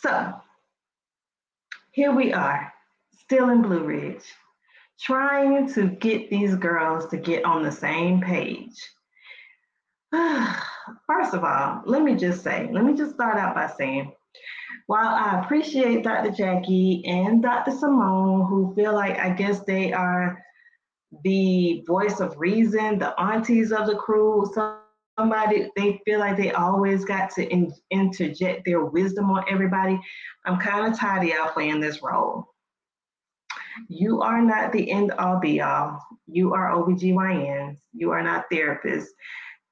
So here we are, still in Blue Ridge, trying to get these girls to get on the same page. First of all, let me just start out by saying, while I appreciate Dr. Jackie and Dr. Simone, who feel like I guess they are the voice of reason, the aunties of the crew, somebody they feel like they always got to interject their wisdom on everybody. I'm kind of tired of y'all playing this role. You are not the end all be all. You are OBGYNs. You are not therapists.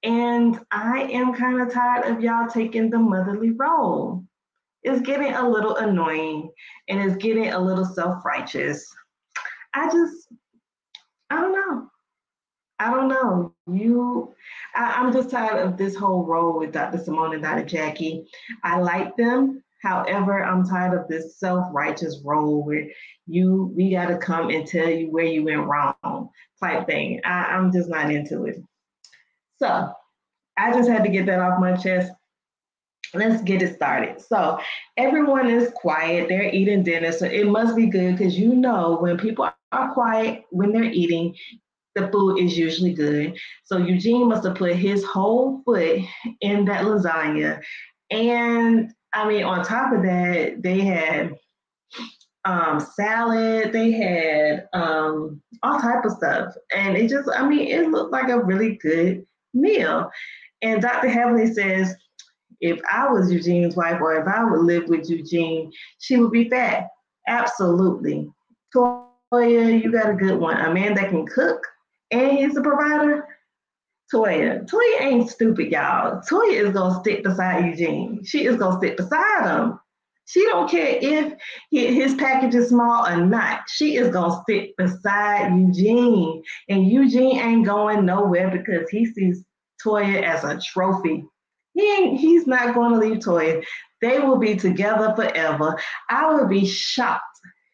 And I am kind of tired of y'all taking the motherly role. It's getting a little annoying and it's getting a little self righteous. I just, I don't know. I don't know. I'm just tired of this whole role with Dr. Simone and Dr. Jackie. I like them. However, I'm tired of this self-righteous role where we got to come and tell you where you went wrong type thing. I'm just not into it. So I just had to get that off my chest. Let's get it started. So everyone is quiet. They're eating dinner. So it must be good because you know when people are quiet when they're eating, the food is usually good. So Eugene must have put his whole foot in that lasagna. And I mean, on top of that, they had salad, they had all type of stuff. And it just, I mean, it looked like a really good meal. And Dr. Heavenly says, if I was Eugene's wife or if I would live with Eugene, she would be fat. Absolutely. Toya, you got a good one. A man that can cook and he's a provider. Toya ain't stupid, y'all. Toya is gonna stick beside Eugene. She is gonna stick beside him. She don't care if his package is small or not. She is gonna stick beside Eugene, and Eugene ain't going nowhere because he sees Toya as a trophy. He's not going to leave Toya. They will be together forever. I would be shocked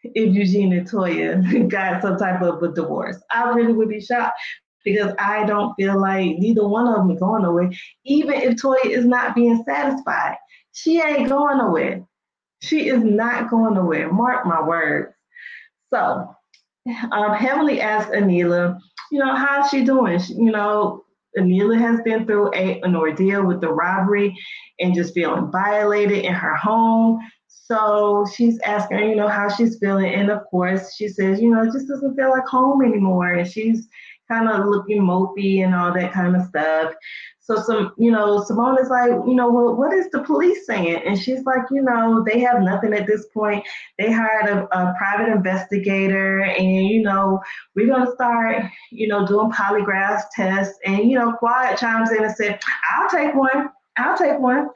if Eugene and Toya got some type of a divorce. I really would be shocked because I don't feel like neither one of them is going nowhere. Even if Toya is not being satisfied, she ain't going nowhere. She is not going nowhere. Mark my words. So, Heavenly asked Anila, how's she doing? Anila has been through an ordeal with the robbery and just feeling violated in her home. So she's asking her, how she's feeling. And of course, she says, it just doesn't feel like home anymore. And she's kind of looking mopey and all that kind of stuff. So Simone is like, well, what is the police saying? And she's like, they have nothing at this point. They hired a private investigator and, we're going to start, doing polygraph tests. And, Quiet chimes in and said, I'll take one. I'll take one.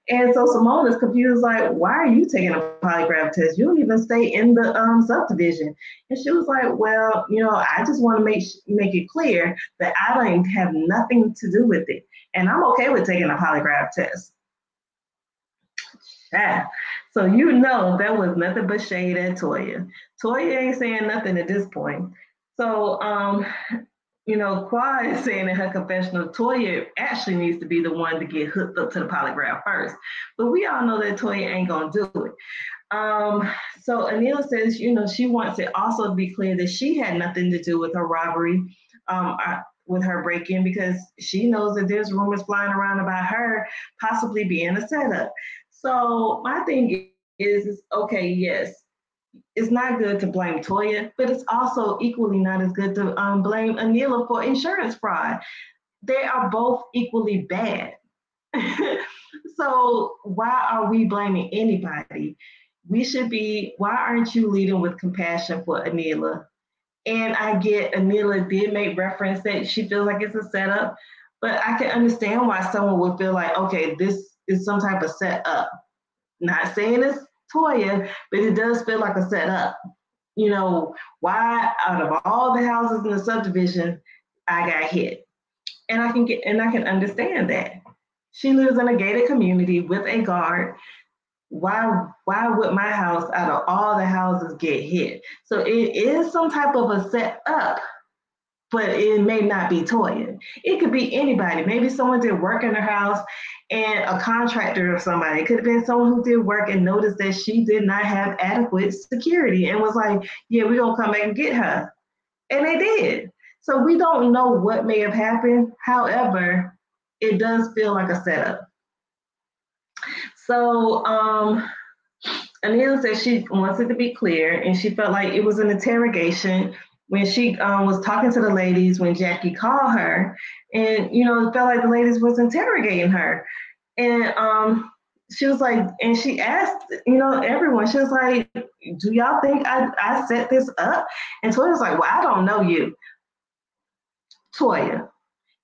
And so Simone is confused, like, why are you taking a polygraph test? You don't even stay in the subdivision. And she was like, well, I just want to make it clear that I don't have nothing to do with it. And I'm okay with taking a polygraph test. Yeah. So that was nothing but shade at Toya. Toya ain't saying nothing at this point. So Quad is saying in her confessional, Toya actually needs to be the one to get hooked up to the polygraph first. But we all know that Toya ain't gonna do it. So Anila says, she wants it also to be clear that she had nothing to do with her robbery, with her break-in, because she knows that there's rumors flying around about her possibly being a setup. So my thing is okay, yes, it's not good to blame Toya, but it's also equally not as good to blame Anila for insurance fraud. They are both equally bad. So why are we blaming anybody? Why aren't you leading with compassion for Anila? And I get Anila did make reference that she feels like it's a setup, but I can understand why someone would feel like, okay, this is some type of setup. Not saying it's Toya, but it does feel like a setup. Why out of all the houses in the subdivision, I got hit. And I can understand that. She lives in a gated community with a guard. Why would my house out of all the houses get hit? So it is some type of a setup, but it may not be Toya. It could be anybody. Maybe someone did work in her house and a contractor or somebody. It could have been someone who did work and noticed that she did not have adequate security and was like, yeah, we're going to come back and get her. And they did. So we don't know what may have happened. However, it does feel like a setup. So Anila said she wants it to be clear, and she felt like it was an interrogation when she was talking to the ladies when Jackie called her, and it felt like the ladies was interrogating her, and she was like, and she asked, everyone, she was like, do y'all think I set this up? And Toya was like, well, I don't know you. Toya,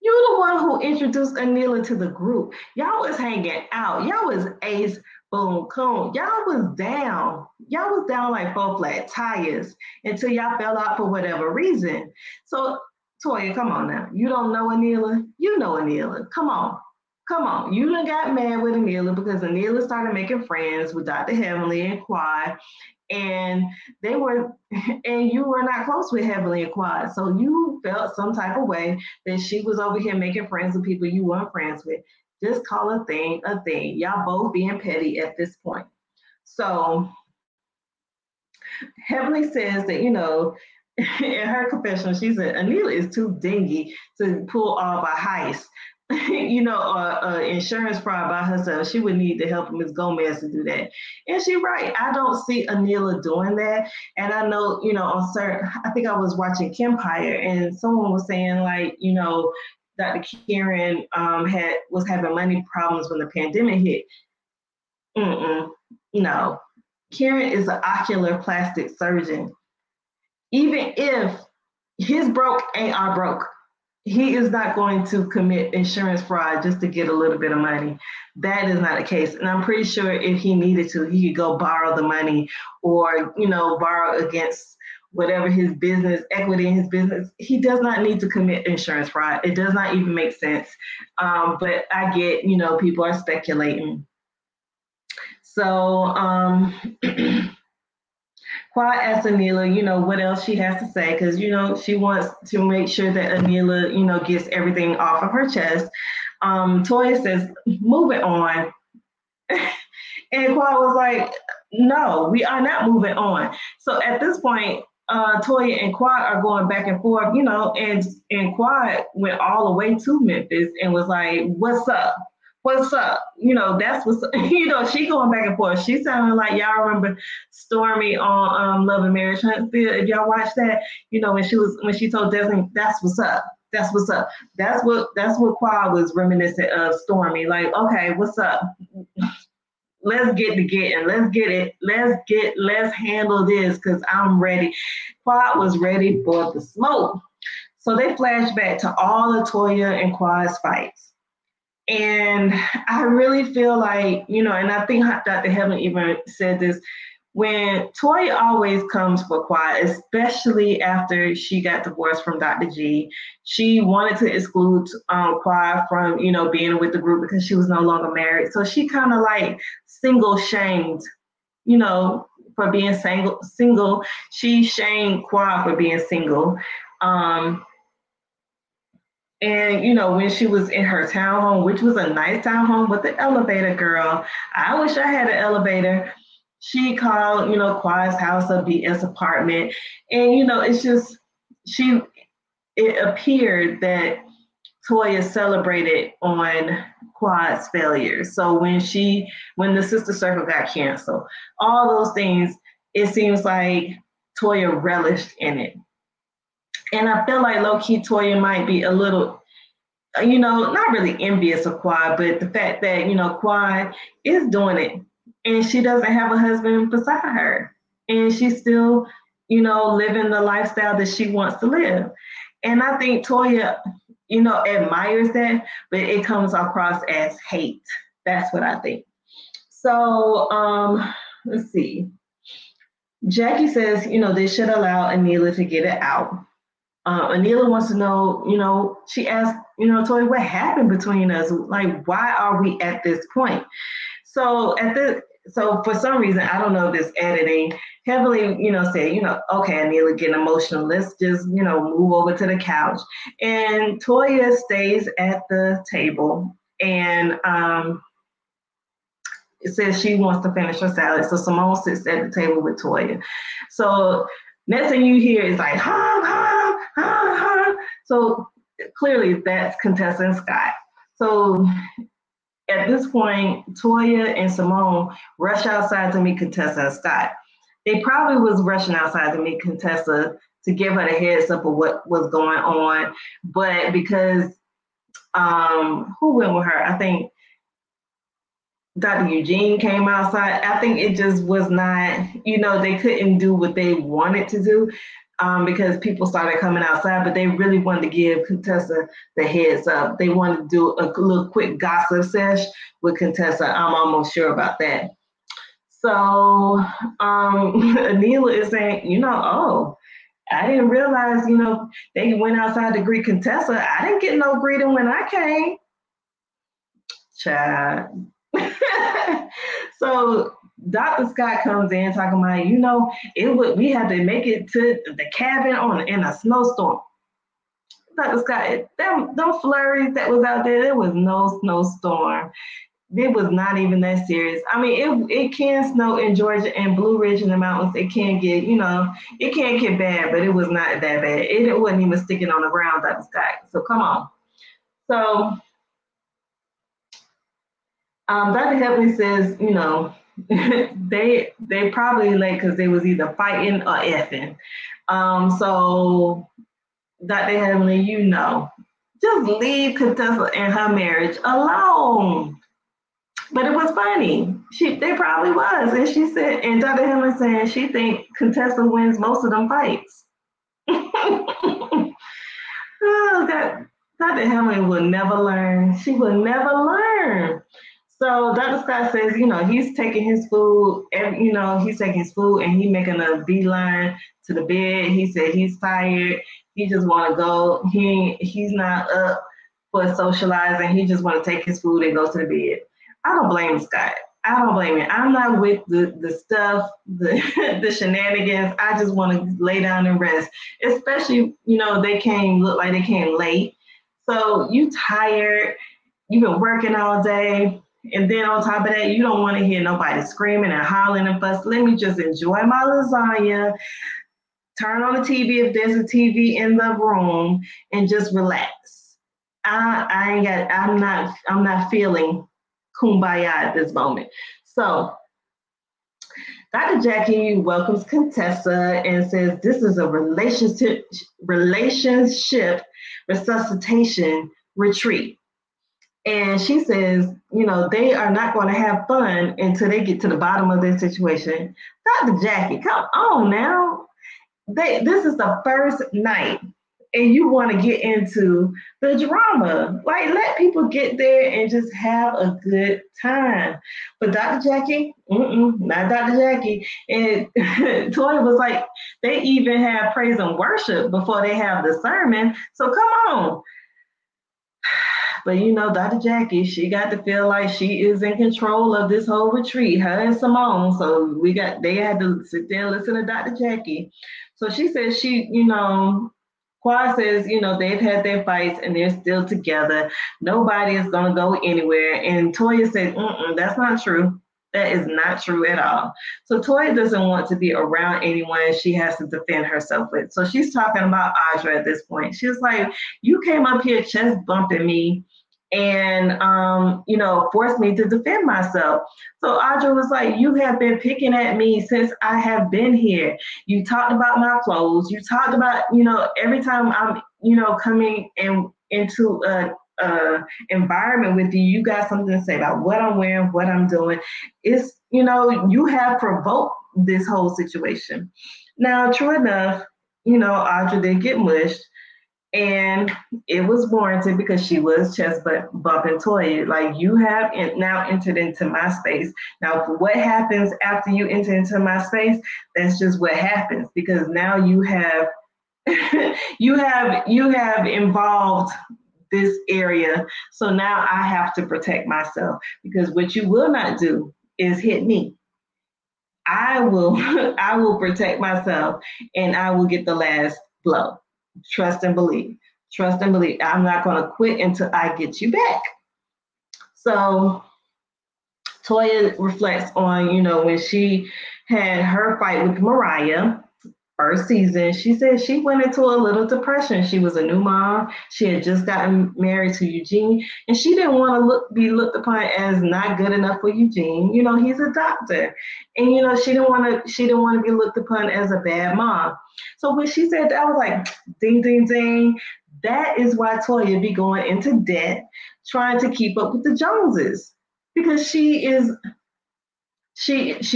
you're the one who introduced Anila to the group. Y'all was hanging out. Y'all was ace, boom, coon. Y'all was down. Y'all was down like 4 flat tires until y'all fell out for whatever reason. So, Toya, come on now. You don't know Anila? You know Anila. Come on. Come on. You done got mad with Anila because Anila started making friends with Dr. Heavenly and Quad. And you were not close with Heavenly and Quad. So you felt some type of way that she was over here making friends with people you weren't friends with. Just call a thing a thing. Y'all both being petty at this point. So Heavenly says that, in her confession, she said Anila is too dingy to pull off a heist. Or insurance fraud by herself. She would need the help of Ms. Gomez to do that. And she's right. I don't see Anila doing that. And I know, I think I was watching Kempire and someone was saying like, Dr. Karen was having money problems when the pandemic hit. No. Karen is an ocular plastic surgeon. Even if his broke ain't our broke, he is not going to commit insurance fraud just to get a little bit of money. That is not the case. And I'm pretty sure if he needed to, he could go borrow the money or, borrow against whatever his business, equity in his business. He does not need to commit insurance fraud. It does not even make sense. But I get, people are speculating. So, Quad asked Anila, what else she has to say, because, she wants to make sure that Anila, gets everything off of her chest. Toya says, moving on. And Quad was like, no, we are not moving on. So at this point, Toya and Quad are going back and forth, and Quad went all the way to Memphis and was like, what's up? What's up? That's what's, she going back and forth. She sounding like, y'all remember Stormy on Love and Marriage Huntsville? If y'all watched that, when she told Destiny, that's what's up. That's what's up. That's what Quad was reminiscent of Stormy. Like, okay, what's up? Let's get to getting. Let's get it. Let's handle this because I'm ready. Quad was ready for the smoke. So they flash back to all of Toya and Quad's fights. And I really feel like, and I think Dr. Heaven even said this, when Toya always comes for Quad, especially after she got divorced from Dr. G, she wanted to exclude Quad from, being with the group because she was no longer married. So she kind of like single shamed, for being single. She shamed Quad for being single. And, when she was in her townhome, which was a nice townhome with the elevator, girl, I wish I had an elevator. She called, Quad's house a BS apartment. And, it's just, it appeared that Toya celebrated on Quad's failures. So when the Sister Circle got canceled, all those things, it seems like Toya relished in it. And I feel like low-key Toya might be a little, not really envious of Quad, but the fact that, Quad is doing it and she doesn't have a husband beside her. And she's still, living the lifestyle that she wants to live. And I think Toya, admires that, but it comes across as hate. That's what I think. So let's see. Jackie says, they should allow Anila to get it out. Anila wants to know, she asked, Toya, what happened between us? Like, why are we at this point? So for some reason, I don't know if it's editing, Heavily, said, okay, Anila getting emotional. Let's just, move over to the couch. And Toya stays at the table and it says she wants to finish her salad. So Simone sits at the table with Toya. So next thing you hear is like, ha, ha, ha, ha. So clearly that's Contessa and Scott. So at this point, Toya and Simone rush outside to meet Contessa and Scott. They probably was rushing outside to meet Contessa to give her the heads up of what was going on. But because who went with her? I think Dr. Eugene came outside. I think it just was not, they couldn't do what they wanted to do because people started coming outside, but they really wanted to give Contessa the heads up. They wanted to do a little quick gossip sesh with Contessa. I'm almost sure about that. So Anila is saying, oh, I didn't realize, they went outside to greet Contessa. I didn't get no greeting when I came. Child. So Dr. Scott comes in talking about, we had to make it to the cabin in a snowstorm. Dr. Scott, them flurries that was out there was no snowstorm. It was not even that serious. I mean, it can snow in Georgia and Blue Ridge in the mountains. It can get, it can get bad, but it was not that bad. It wasn't even sticking on the ground, Dr. Scott. So come on. So Dr. Hepley says, they probably late because they was either fighting or effing. So Dr. Hepley, just leave Contessa and her marriage alone. But it was funny. They probably was. And she said, and Dr. Hepley saying she think Contessa wins most of them fights. Oh, Dr. Hepley will never learn. She will never learn. So Dr. Scott says, he's taking his food, he's taking his food and he's making a beeline to the bed. He said he's tired. He just want to go. He's not up for socializing. He just want to take his food and go to the bed. I don't blame Scott. I don't blame him. I'm not with the stuff, the shenanigans. I just want to lay down and rest. Especially, look like they came late. So you tired. You've been working all day. And then on top of that, you don't want to hear nobody screaming and hollering and fuss. Let me just enjoy my lasagna, turn on the TV if there's a TV in the room, and just relax. I'm not feeling kumbaya at this moment. So Dr. Jackie welcomes Contessa and says this is a relationship resuscitation retreat. And she says, they are not going to have fun until they get to the bottom of their situation. Dr. Jackie, come on now. This is the first night, and you want to get into the drama. Like, let people get there and just have a good time. But Dr. Jackie, not Dr. Jackie. And Toya was like, they even have praise and worship before they have the sermon. So come on. But Dr. Jackie, she got to feel like she is in control of this whole retreat, her and Simone. So they had to sit there and listen to Dr. Jackie. So she says Quad says, they've had their fights and they're still together. Nobody is going to go anywhere. And Toya said, that's not true. That is not true at all. So Toya doesn't want to be around anyone she has to defend herself with. So she's talking about Audra at this point. She's like, you came up here chest bumping me and, forced me to defend myself. So Audra was like, you have been picking at me since I have been here. You talked about my clothes. You talked about, every time I'm, coming into a environment with you, you got something to say about what I'm wearing, what I'm doing. It's, you have provoked this whole situation. Now, true enough, Audra did get mushed. And it was warranted because she was chest bumping Toya. Like, you have now entered into my space. Now, what happens after you enter into my space? That's just what happens, because now you have you have involved this area. So now I have to protect myself, because what you will not do is hit me. I will protect myself, and I will get the last blow. Trust and believe. Trust and believe. I'm not going to quit until I get you back. So Toya reflects on, when she had her fight with Mariah first season. She said she went into a little depression. She was a new mom. She had just gotten married to Eugene, and she didn't want to be looked upon as not good enough for Eugene. He's a doctor, and she didn't want to be looked upon as a bad mom. So when she said that, I was like, ding, ding, ding. That is why Toya be going into debt, trying to keep up with the Joneses, because she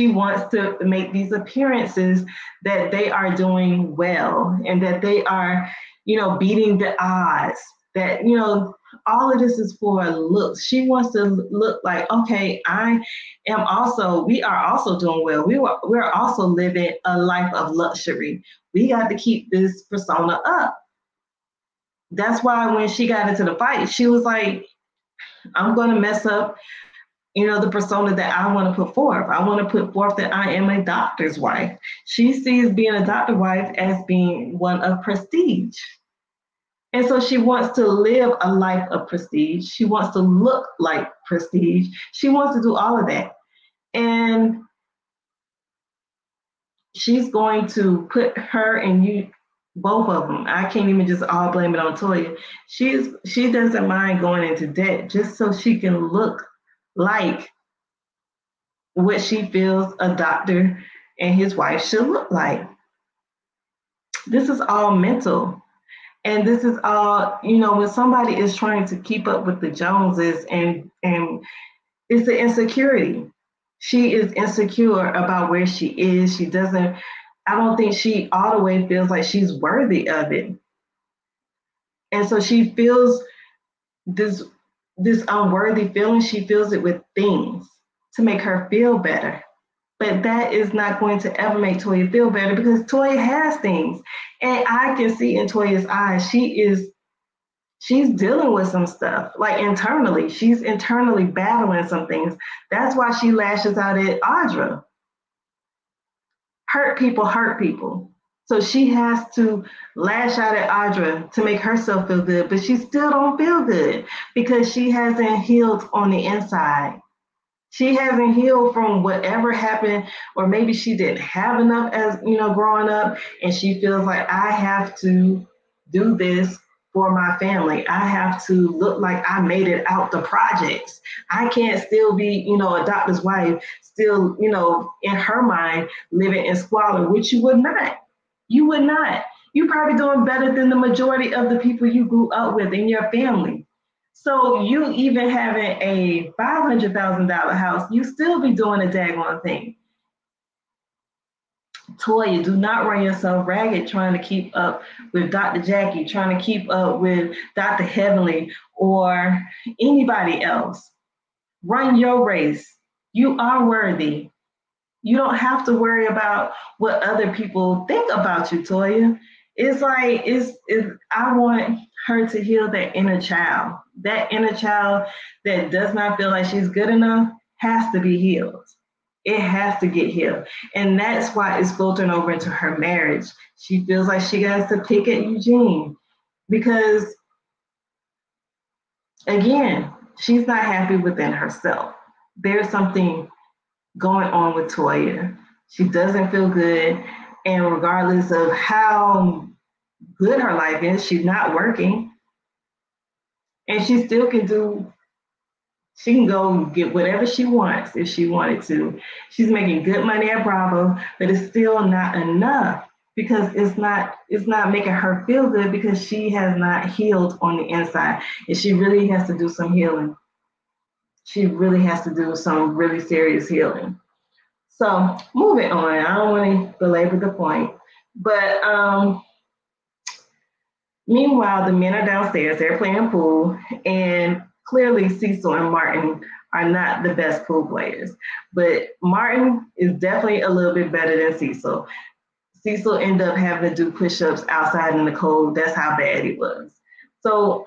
wants to make these appearances that they are doing well and that they are, beating the odds. That all of this is for looks. She wants to look like, okay, we are also doing well. We're also living a life of luxury. We got to keep this persona up. That's why when she got into the fight, she was like, I'm going to mess up the persona that I want to put forth. I want to put forth that I am a doctor's wife. She sees being a doctor's wife as being one of prestige. And so she wants to live a life of prestige. She wants to look like prestige. She wants to do all of that. And she's going to put her and you, both of them. I can't even just all blame it on Toya. She doesn't mind going into debt just so she can look like what she feels a doctor and his wife should look like. This is all mental. And this is all, when somebody is trying to keep up with the Joneses and it's the insecurity. She is insecure about where she is. I don't think she all the way feels like she's worthy of it. And so she feels this unworthy feeling. She feels it with things to make her feel better. But that is not going to ever make Toya feel better because Toya has things. And I can see in Toya's eyes, she's dealing with some stuff, like internally. She's internally battling some things. That's why she lashes out at Audra. Hurt people. So she has to lash out at Audra to make herself feel good, but she still don't feel good because she hasn't healed on the inside. She hasn't healed from whatever happened, or maybe she didn't have enough as growing up, and she feels like I have to do this for my family. I have to look like I made it out the projects. I can't still be, a doctor's wife, still, in her mind, living in squalor, which you would not. You would not. You're probably doing better than the majority of the people you grew up with in your family. So you even having a $500,000 house, you still be doing a daggone thing. Toya, do not run yourself ragged trying to keep up with Dr. Jackie, trying to keep up with Dr. Heavenly or anybody else. Run your race. You are worthy. You don't have to worry about what other people think about you, Toya. It's like I want her to heal that inner child. That inner child that does not feel like she's good enough has to be healed. It has to get healed. And that's why it's filtering over into her marriage. She feels like she has to pick at Eugene because, again, she's not happy within herself. There's something going on with Toya. She doesn't feel good. And regardless of how good her life is, she's not working. And she still she can go get whatever she wants if she wanted to. She's making good money at Bravo, but it's still not enough because it's not making her feel good because she has not healed on the inside. And she really has to do some healing. She really has to do some really serious healing. So moving on, I don't want to belabor the point, but meanwhile, the men are downstairs, they're playing pool, and clearly Cecil and Martin are not the best pool players, but Martin is definitely a little bit better than Cecil. Cecil ended up having to do push-ups outside in the cold. That's how bad he was. So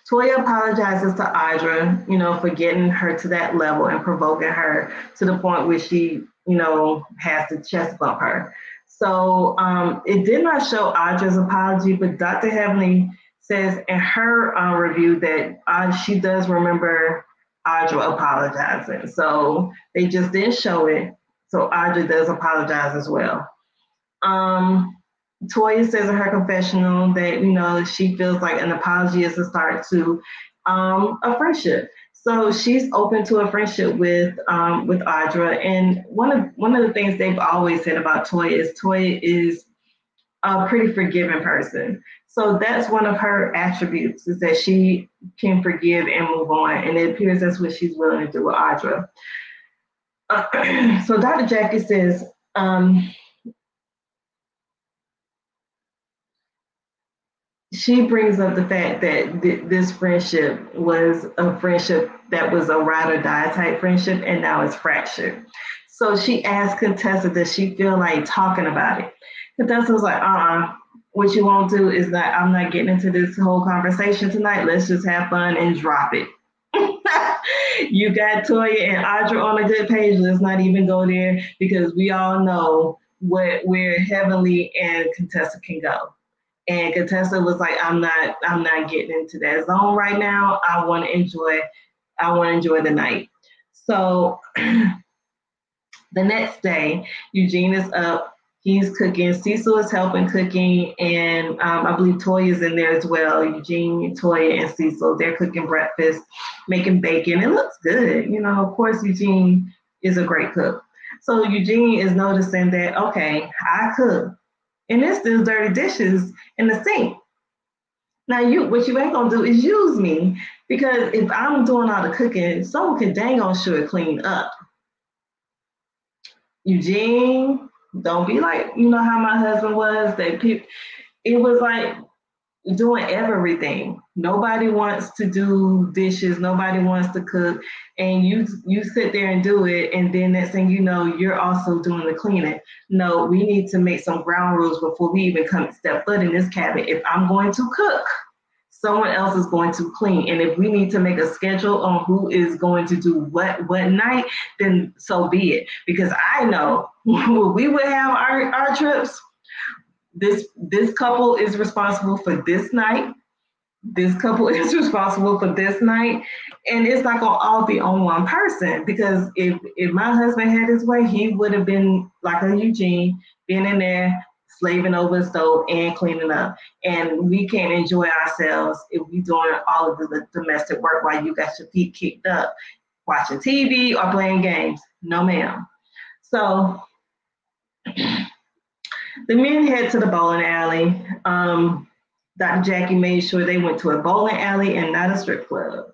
Toya apologizes to Audra, for getting her to that level and provoking her to the point where she, has to chest bump her. So it did not show Audra's apology, but Dr. Heavenly says in her review that she does remember Audra apologizing. So they just didn't show it. So Audra does apologize as well. Toya says in her confessional that, she feels like an apology is a start to a friendship. So she's open to a friendship with Audra. And one of the things they've always said about Toya is a pretty forgiving person. So that's one of her attributes, is that she can forgive and move on. And it appears that's what she's willing to do with Audra. So Dr. Jackie says, she brings up the fact that this friendship was a friendship that was a ride or die type friendship, and now it's fractured. So she asked Contessa, does she feel like talking about it? Contessa was like, what you won't do is that I'm not getting into this whole conversation tonight. Let's just have fun and drop it. You got Toya and Audra on a good page. Let's not even go there, because we all know where Heavenly and Contessa can go. And Contessa was like, I'm not getting into that zone right now. I want to enjoy the night. So the next day, Eugene is up. He's cooking. Cecil is helping cooking, and I believe Toya is in there as well. Eugene, Toya, and Cecil, they're cooking breakfast, making bacon. It looks good. Of course, Eugene is a great cook. So Eugene is noticing that, okay, I cook, and there's still dirty dishes in the sink. Now, what you ain't gonna do is use me, because if I'm doing all the cooking, someone can dang on sure clean up. Eugene, don't be like, how my husband was. It was like doing everything. Nobody wants to do dishes. Nobody wants to cook. And you sit there and do it. And then next thing you know, you're also doing the cleaning. No, we need to make some ground rules before we even step foot in this cabin. If I'm going to cook, someone else is going to clean. And if we need to make a schedule on who is going to do what night, then so be it. Because I know when we would have our trips, this couple is responsible for this night. This couple is responsible for this night. And it's not going to all be on one person. Because if my husband had his way, he would have been like a Eugene, been in there, slaving over the stove and cleaning up. And we can't enjoy ourselves if we're doing all of the domestic work while you got your feet kicked up, watching TV or playing games. No, ma'am. So the men head to the bowling alley. Dr. Jackie made sure they went to a bowling alley and not a strip club.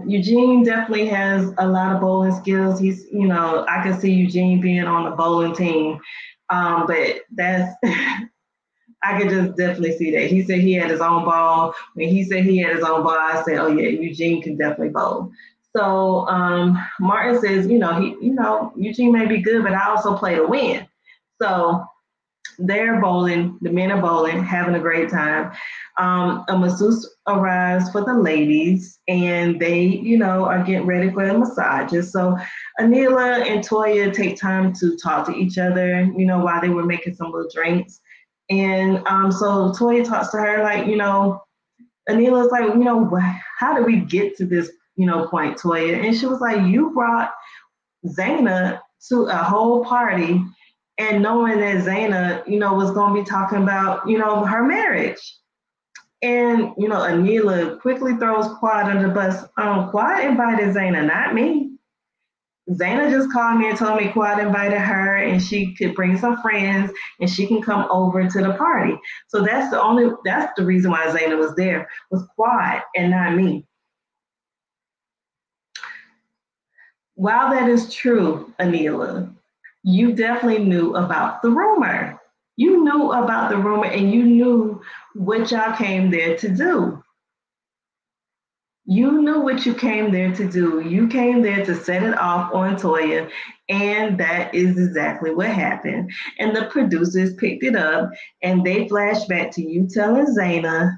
Eugene definitely has a lot of bowling skills. He's, I can see Eugene being on the bowling team. But that's, I could just definitely see that. He said he had his own ball. When he said he had his own ball, I said, oh yeah, Eugene can definitely bowl. So Martin says, Eugene may be good, but I also play to win. So they're bowling, the men are bowling, having a great time. A masseuse arrives for the ladies, and they, are getting ready for the massages. So Anila and Toya take time to talk to each other, while they were making some little drinks. And so Toya talks to her like, Anila's like, how did we get to this, point, Toya? And she was like, you brought Zaina to a whole party, and knowing that Zaina, was going to be talking about, her marriage. And, Anila quickly throws Quad under the bus. Quad invited Zaina, not me. Zaina just called me and told me Quad invited her, and she could bring some friends and she can come over to the party. So that's the reason why Zaina was there, was Quad and not me. While that is true, Anila, you definitely knew about the rumor. You knew about the rumor, and you knew what y'all came there to do. You knew what you came there to do. You came there to set it off on Toya, and that is exactly what happened. And the producers picked it up, and they flashed back to you telling Zaina,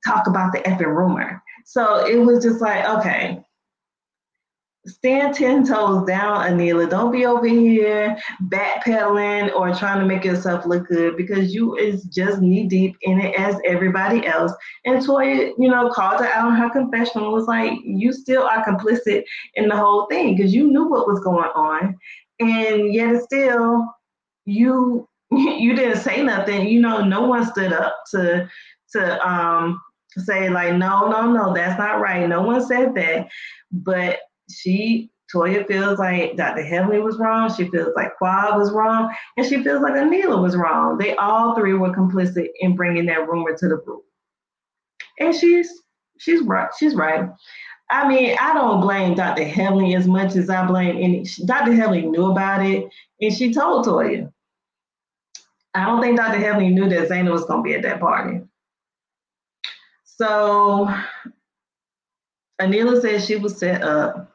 talk about the effing rumor. So it was just like, okay. stand 10 toes down, Anila. Don't be over here backpedaling or trying to make yourself look good, because you is just knee deep in it as everybody else. And Toya, called her out in her confessional, was like, you still are complicit in the whole thing because you knew what was going on. And yet still, you you didn't say nothing. No one stood up to say like, no, no, no, that's not right. No one said that. But Toya feels like Dr. Heavenly was wrong. She feels like Quad was wrong, and she feels like Anila was wrong. They all three were complicit in bringing that rumor to the group, and she's right. She's right. I mean, I don't blame Dr. Heavenly as much as I blame any. Dr. Heavenly knew about it, and she told Toya. I don't think Dr. Heavenly knew that Zaina was going to be at that party. So Anila said she was set up.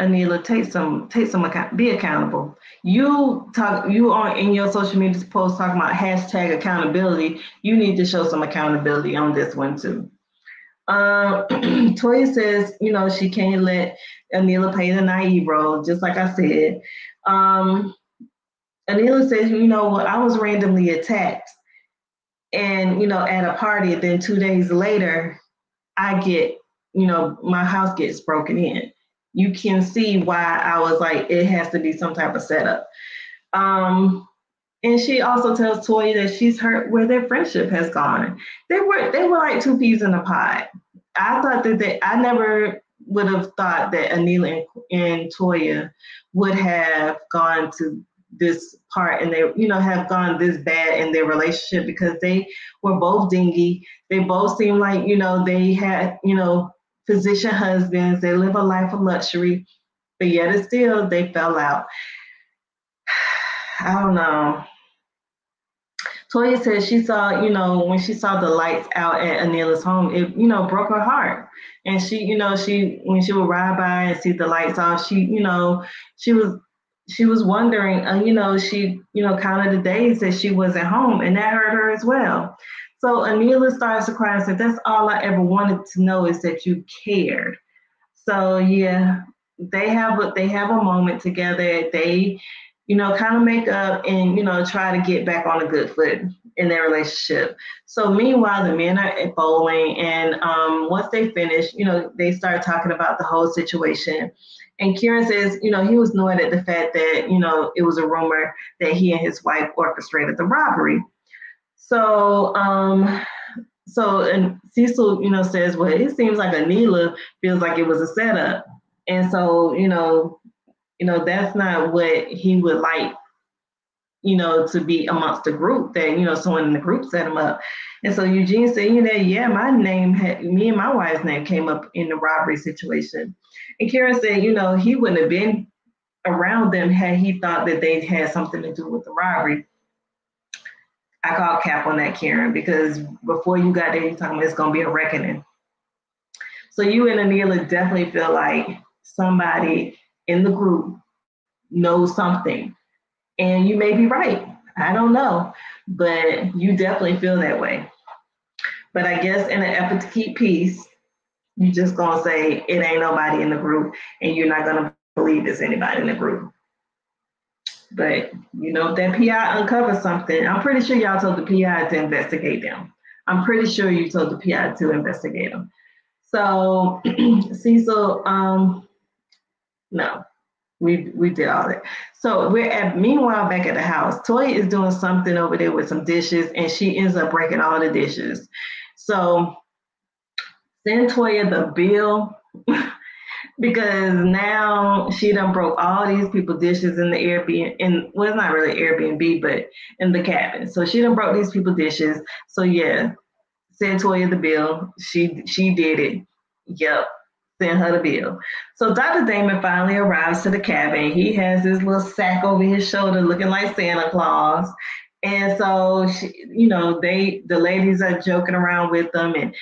Anila, take some account, be accountable. You are in your social media post talking about hashtag accountability. You need to show some accountability on this one too. Toya says, she can't let Anila play the naive role, just like I said. Anila says, I was randomly attacked, and at a party. Then 2 days later, I get, my house gets broken in. You can see why I was like, it has to be some type of setup. And she also tells Toya that she's hurt where their friendship has gone. They were like two peas in a pod. I thought I never would have thought that Anila and Toya would have gone to this part, and they, have gone this bad in their relationship, because they were both dingy. They both seemed like, they had, physician husbands. They live a life of luxury, but yet still they fell out. I don't know. Toya said she saw, when she saw the lights out at Anila's home, it, broke her heart. And she, when she would ride by and see the lights off, she was wondering, she, counted the days that she wasn't home, and that hurt her as well. So Anila starts to cry and said, that's all I ever wanted to know, is that you cared. So yeah, they have a moment together. They, kind of make up and, try to get back on a good foot in their relationship. So meanwhile, the men are at bowling, and once they finish, they start talking about the whole situation. And Kieran says, he was annoyed at the fact that, it was a rumor that he and his wife orchestrated the robbery. So, and Cecil, says, well, it seems like Anila feels like it was a setup. And so, that's not what he would like, to be amongst the group, that, someone in the group set him up. And so Eugene said, yeah, me and my wife's name came up in the robbery situation. And Kieran said, he wouldn't have been around them had he thought that they had something to do with the robbery. I call cap on that, Kieran, because before you got there, you're talking about it's going to be a reckoning. So you and Anila definitely feel like somebody in the group knows something. And you may be right. I don't know. But you definitely feel that way. But I guess in an effort to keep peace, you just going to say it ain't nobody in the group, and you're not going to believe it's anybody in the group. But, if that PI uncovers something, I'm pretty sure y'all told the PI to investigate them. I'm pretty sure you told the PI to investigate them. So, Cecil, no, we did all that. So meanwhile, back at the house, Toya is doing something over there with some dishes, and she ends up breaking all the dishes. So send Toya the bill because now she done broke all these people dishes in the Airbnb, well, it's not really Airbnb, but in the cabin. So she done broke these people dishes. So yeah, send Toya the bill. She did it. Yep. Send her the bill. So Dr. Damon finally arrives to the cabin. He has this little sack over his shoulder looking like Santa Claus. And so, the ladies are joking around with them. And,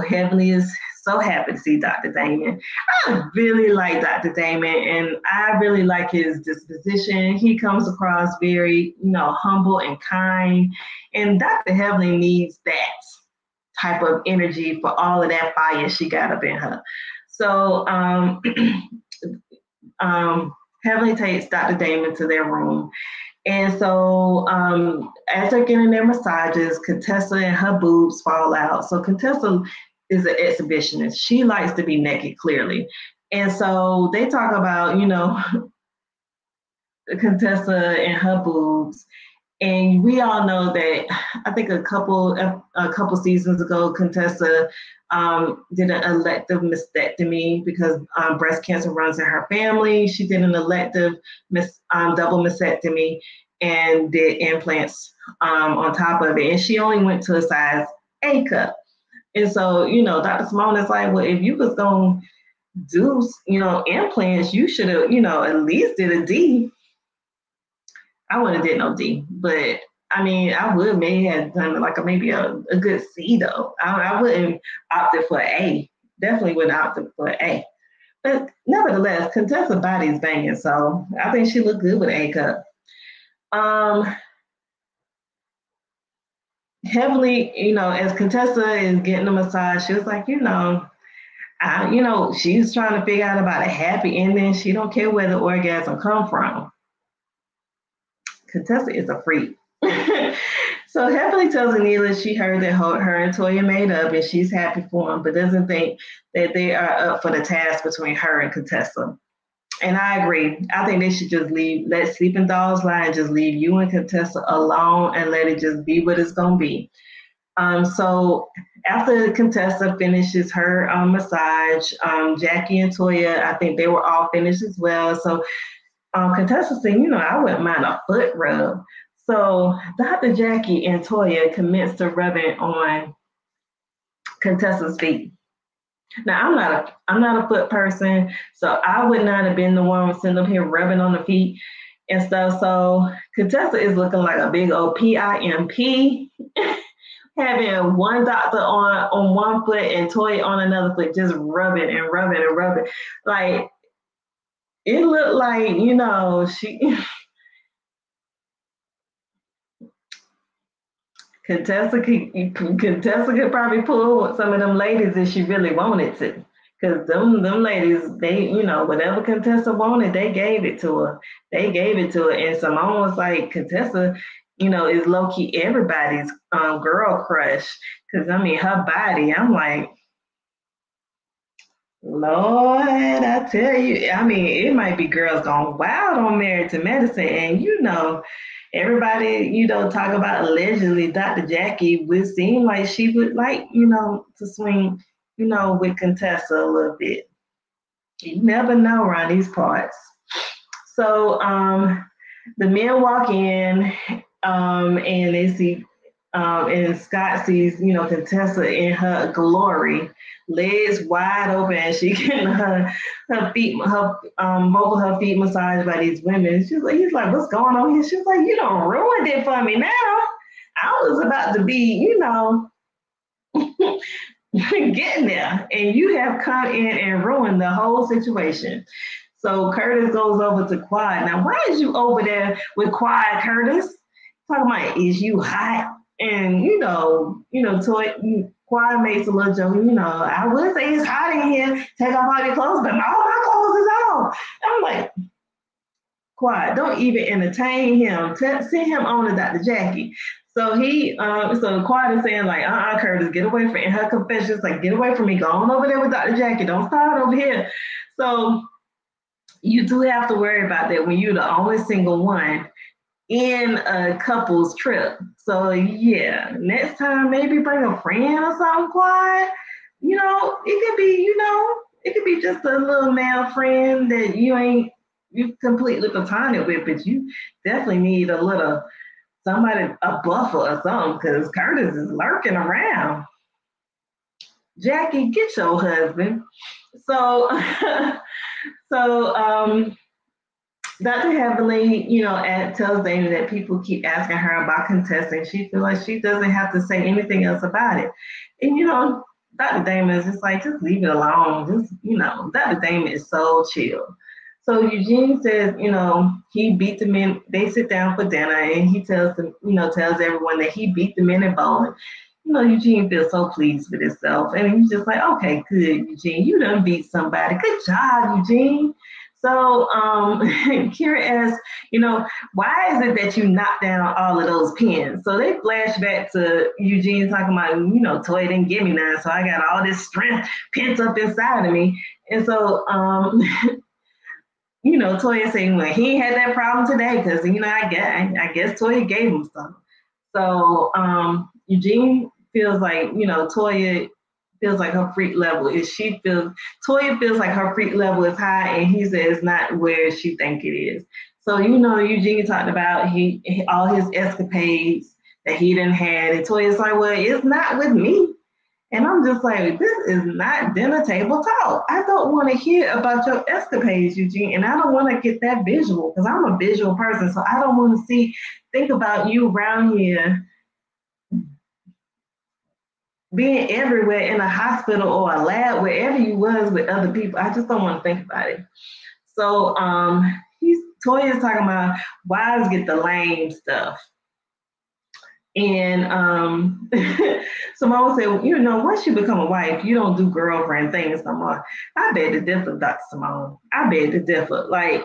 Heavenly is so happy to see Dr. Damon. I really like Dr. Damon, and I really like his disposition. He comes across very, humble and kind. And Dr. Heavenly needs that type of energy for all of that fire she got up in her. So Heavenly takes Dr. Damon to their room. And so as they're getting their massages, Contessa and her boobs fall out. So Contessa is an exhibitionist. She likes to be naked, clearly. And so they talk about, Contessa and her boobs. And we all know that I think a couple seasons ago, Contessa did an elective mastectomy because breast cancer runs in her family. She did an elective double mastectomy and did implants on top of it. And she only went to a size A cup. And so, Dr. Simone is like, well, if you was going to do, implants, you should have, at least did a D. I wouldn't have did no D, but I mean, I would may have done like maybe a good C though. I wouldn't opted for A. Definitely wouldn't opted for A. But nevertheless, Contessa's body is banging, so I think she looked good with A cup. Heavily, as Contessa is getting a massage, she was like, she's trying to figure out about a happy ending. She don't care where the orgasm come from. Contessa is a freak. So Heavenly tells Anila she heard that her and Toya made up and she's happy for them, but doesn't think that they are up for the task between her and Contessa. And I agree. I think they should just let Sleeping Dogs lie and just leave you and Contessa alone and let it just be what it's going to be. So after Contessa finishes her massage, Jackie and Toya, I think they were all finished as well. So Contessa said, I wouldn't mind a foot rub. So Dr. Jackie and Toya commenced to rubbing on Contessa's feet. Now I'm not a foot person, so I would not have been the one sitting up here rubbing on the feet and stuff. So Contessa is looking like a big old PIMP, having one doctor on one foot and Toya on another foot, just rubbing and rubbing and rubbing. Like it looked like, she Contessa could probably pull some of them ladies if she really wanted to. Because them ladies, they, whatever Contessa wanted, they gave it to her. And Simone was like, Contessa, is low-key everybody's girl crush. Because, her body, I'm like, Lord, I tell you, it might be girls going wild on Married to Medicine. And, everybody, talk about allegedly Dr. Jackie would seem like she would like, to swing, with Contessa a little bit. You never know around these parts. So the men walk in and they see, and Scott sees, Contessa in her glory, legs wide open, and she getting her feet, both of her feet massaged by these women. He's like, what's going on here? She's like, you don't ruined it for me now. I was about to be, getting there, and you have come in and ruined the whole situation. So Curtis goes over to Quad. Now, why is you over there with Quad, Curtis? Talking about, is you hot? And Quad makes a little joke. I would say it's hot in here. Take off all your clothes, but all my clothes is on. I'm like, Quad, don't even entertain him. Send him on to Dr. Jackie. So so Quad is saying like, Curtis, get away from. In her confessions, like, get away from me. Go on over there with Dr. Jackie. Don't start over here. So you do have to worry about that when you're the only single one in a couple's trip. So yeah, next time maybe bring a friend or something, Quad. It could be just a little male friend that you completely platonic with, but you definitely need somebody, a buffer or something, because Curtis is lurking around. Jackie, get your husband. So Dr. Heavenly, tells Dana that people keep asking her about contesting. She feels like she doesn't have to say anything else about it. And, Dr. Damon is just like, just leave it alone. Dr. Damon is so chill. So Eugene says, he beat the men. They sit down for dinner and he tells everyone that he beat the men in bowling. Eugene feels so pleased with himself. And he's just like, okay, good, Eugene. You done beat somebody. Good job, Eugene. So Kira asks, why is it that you knocked down all of those pins? So they flash back to Eugene talking about, Toy didn't give me none, so I got all this strength pent up inside of me. And so, Toya saying, well, he had that problem today because, I guess Toya gave him some. So Eugene feels like, Toya feels like her freak level Toya feels like her freak level is high, and he says not where she think it is. So, Eugene talked about all his escapades that he didn't had, and Toya's like, well, it's not with me. And I'm just like, this is not dinner table talk. I don't want to hear about your escapades, Eugene, and I don't want to get that visual because I'm a visual person. So I don't want to think about you around here being everywhere in a hospital or a lab, wherever you was with other people. I just don't want to think about it. So Toya is talking about wives get the lame stuff. And Simone said, once you become a wife, you don't do girlfriend things no more. I beg to differ, Dr. Simone. I beg to differ. Like,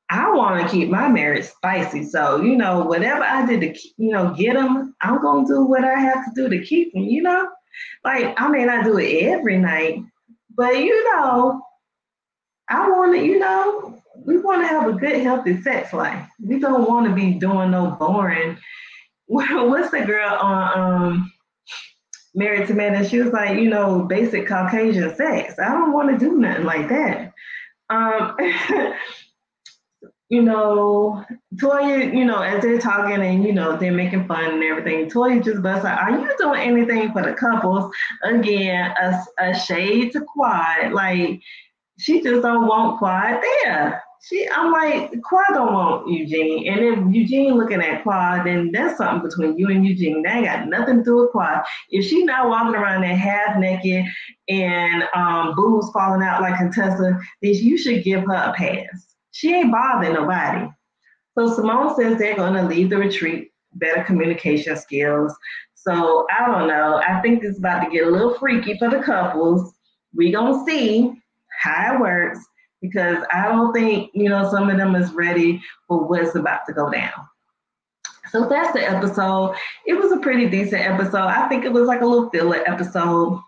I want to keep my marriage spicy. So, whatever I did to, get them, I'm going to do what I have to do to keep them, Like, I may not do it every night, but, I want to, we want to have a good, healthy sex life. We don't want to be doing no boring. What's the girl on Married to Men? And she was like, basic Caucasian sex. I don't want to do nothing like that. Toya, as they're talking and, they're making fun and everything, Toya just busts out, are you doing anything for the couples? Again, a shade to Quad. Like, she just don't want Quad there. I'm like, Quad don't want Eugene. And if Eugene looking at Quad, then that's something between you and Eugene. That ain't got nothing to do with Quad. If she not walking around there half naked and boobs falling out like Contessa, then you should give her a pass. She ain't bothering nobody. So Simone says they're going to leave the retreat, better communication skills. So I don't know. I think it's about to get a little freaky for the couples. We gonna see how it works because I don't think, some of them is ready for what's about to go down. So that's the episode. It was a pretty decent episode. I think it was like a little filler episode.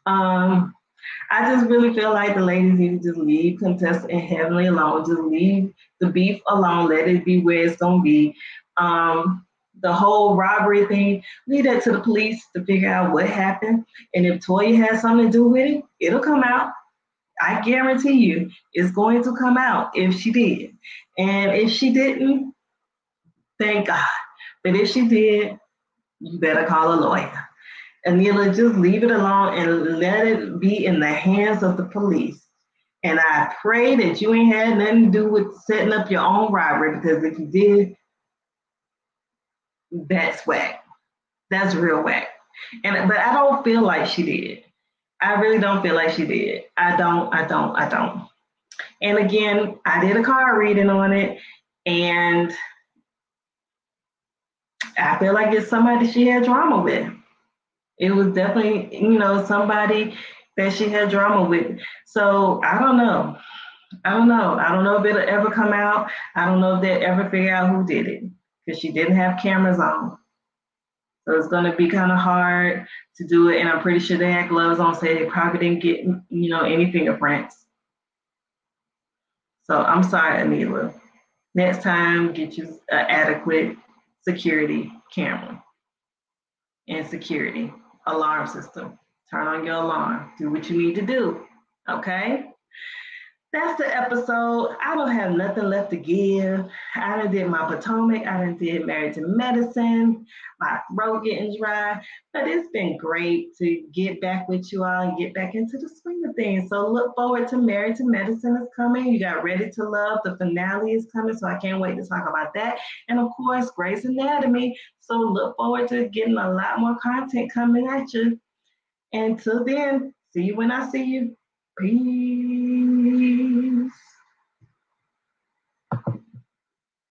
I just really feel like the ladies need to just leave Contessa and Heavenly alone. Just leave the beef alone. Let it be where it's going to be. The whole robbery thing, leave that to the police to figure out what happened. And if Toya has something to do with it, it'll come out. I guarantee you it's going to come out if she did. And if she didn't, thank God. But if she did, you better call a lawyer. Anila, just leave it alone and let it be in the hands of the police. And I pray that you ain't had nothing to do with setting up your own robbery, because if you did, that's whack. That's real whack. But I don't feel like she did. I really don't feel like she did. I don't. And again, I did a card reading on it, and I feel like it's somebody she had drama with. It was definitely, somebody that she had drama with. So I don't know. I don't know if it'll ever come out. I don't know if they'll ever figure out who did it, because she didn't have cameras on. So it's going to be kind of hard to do it. And I'm pretty sure they had gloves on, so they probably didn't get, any fingerprints. So I'm sorry, Anila. Next time, get you an adequate security camera and security alarm system. Turn on your alarm. Do what you need to do. Okay? That's the episode. I don't have nothing left to give. I done did my Potomac. I done did Married to Medicine. My throat getting dry. But it's been great to get back with you all and get back into the swing of things. So look forward to Married to Medicine is coming. You got Ready to Love. The finale is coming. So I can't wait to talk about that. And of course, Grey's Anatomy. So look forward to getting a lot more content coming at you. Until then, see you when I see you. Peace.